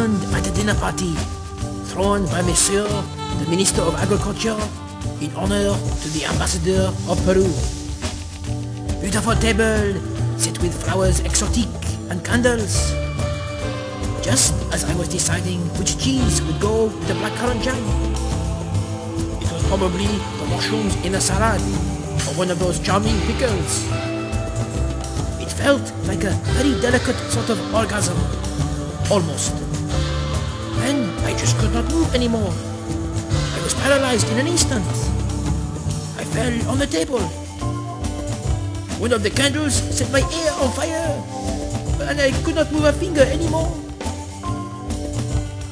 diamond at a dinner party, thrown by Monsieur, the Minister of Agriculture, in honor to the Ambassador of Peru. Beautiful table, set with flowers exotic and candles. Just as I was deciding which cheese would go with the blackcurrant jam. It was probably the mushrooms in a salad, or one of those charming pickles. It felt like a very delicate sort of orgasm, almost. And I just could not move anymore. I was paralyzed in an instant. I fell on the table. One of the candles set my hair on fire, and I could not move a finger anymore.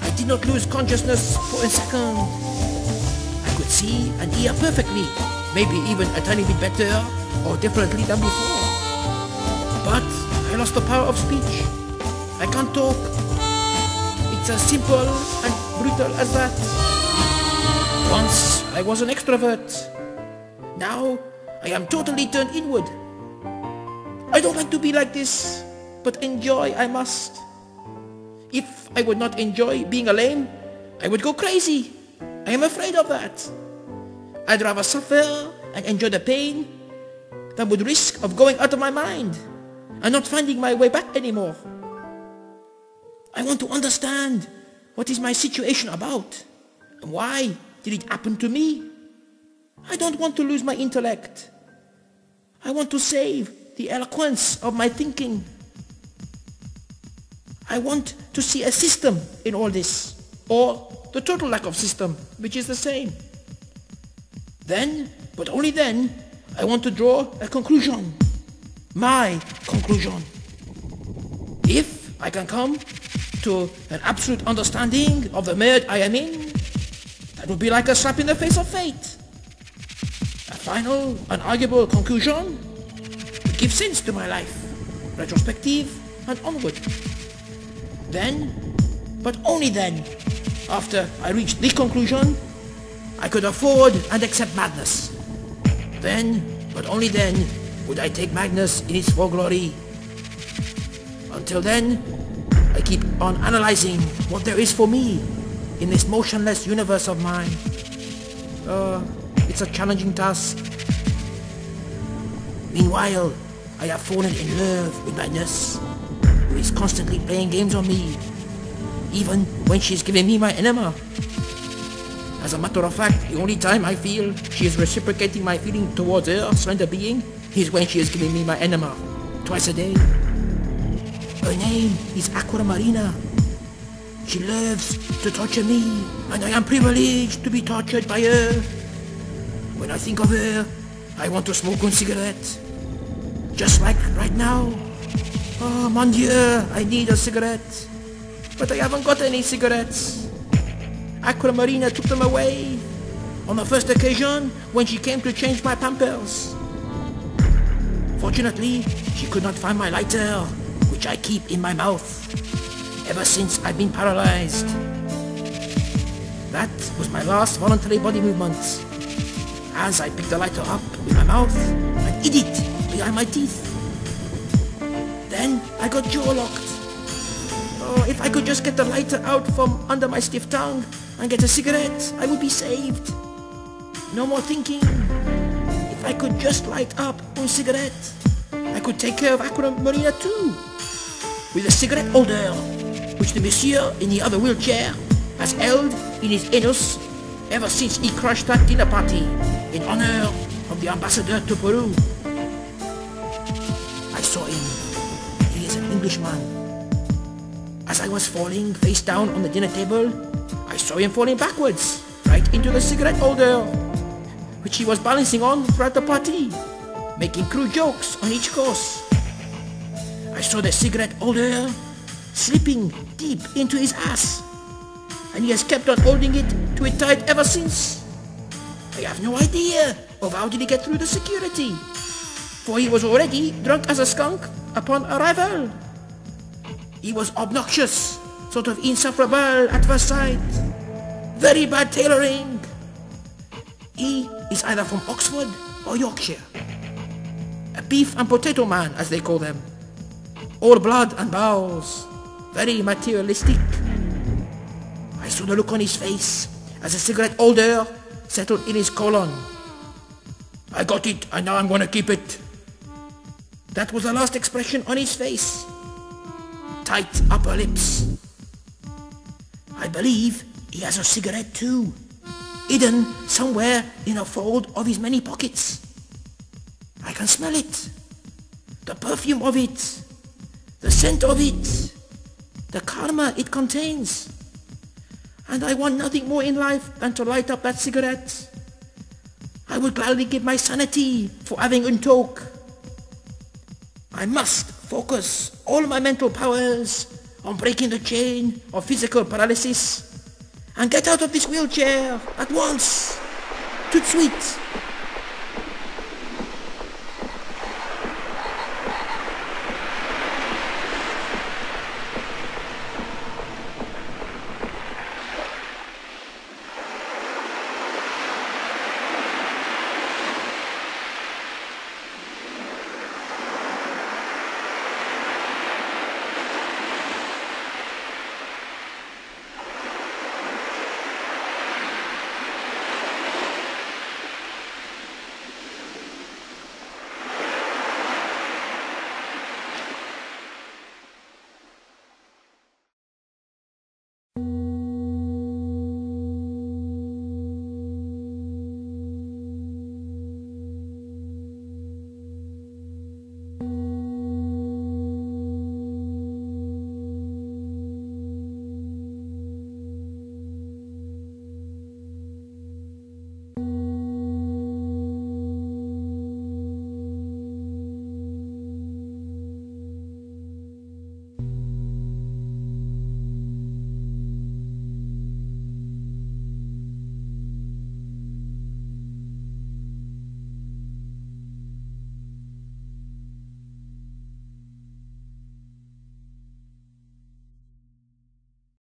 I did not lose consciousness for a second. I could see and hear perfectly, maybe even a tiny bit better or differently than before. But I lost the power of speech. I can't talk. It's as simple and brutal as that. Once I was an extrovert. Now I am totally turned inward. I don't like to be like this, but enjoy I must. If I would not enjoy being alone, I would go crazy. I am afraid of that. I'd rather suffer and enjoy the pain than would risk of going out of my mind and not finding my way back anymore. I want to understand what is my situation about and why did it happen to me. I don't want to lose my intellect. I want to save the eloquence of my thinking. I want to see a system in all this, or the total lack of system, which is the same. Then, but only then, I want to draw a conclusion. My conclusion. If I can come to an absolute understanding of the merd I am in, that would be like a slap in the face of fate. A final, unarguable conclusion would give sense to my life, retrospective and onward. Then, but only then, after I reached this conclusion, I could afford and accept madness. Then, but only then, would I take madness in its full glory. Until then, I keep on analyzing what there is for me in this motionless universe of mine. It's a challenging task. Meanwhile, I have fallen in love with my nurse, who is constantly playing games on me, even when she is giving me my enema. As a matter of fact, the only time I feel she is reciprocating my feeling towards her slender being is when she is giving me my enema, twice a day. Her name is Aquamarina. She loves to torture me, and I am privileged to be tortured by her. When I think of her, I want to smoke one cigarette. Just like right now. Oh, mon Dieu, I need a cigarette. But I haven't got any cigarettes. Aquamarina took them away on the first occasion when she came to change my pampers. Fortunately, she could not find my lighter, which I keep in my mouth ever since I've been paralyzed. That was my last voluntary body movement, as I picked the lighter up with my mouth and hid it behind my teeth. Then I got jaw-locked. Oh, if I could just get the lighter out from under my stiff tongue and get a cigarette, I would be saved. No more thinking. If I could just light up one cigarette, I could take care of Aquamarina too. With a cigarette holder, which the Monsieur in the other wheelchair has held in his anus ever since he crashed that dinner party in honor of the Ambassador to Peru. I saw him. He is an Englishman. As I was falling face down on the dinner table, I saw him falling backwards, right into the cigarette holder, which he was balancing on throughout the party, making crude jokes on each course. I saw the cigarette holder slipping deep into his ass, and he has kept on holding it to it tight ever since. I have no idea of how did he get through the security, for he was already drunk as a skunk upon arrival. He was obnoxious, sort of insufferable at first sight. Very bad tailoring. He is either from Oxford or Yorkshire. A beef and potato man, as they call them. All blood and bowels. Very materialistic. the look on his face as the cigarette holder settled in his colon. I got it, and now I'm going to keep it. That was the last expression on his face. Tight upper lips. I believe he has a cigarette too, hidden somewhere in a fold of his many pockets. I can smell it. The perfume of it. The scent of it. The karma it contains. And I want nothing more in life than to light up that cigarette. I would gladly give my sanity for having a talk. I must focus all my mental powers on breaking the chain of physical paralysis and get out of this wheelchair at once. Tout de suite.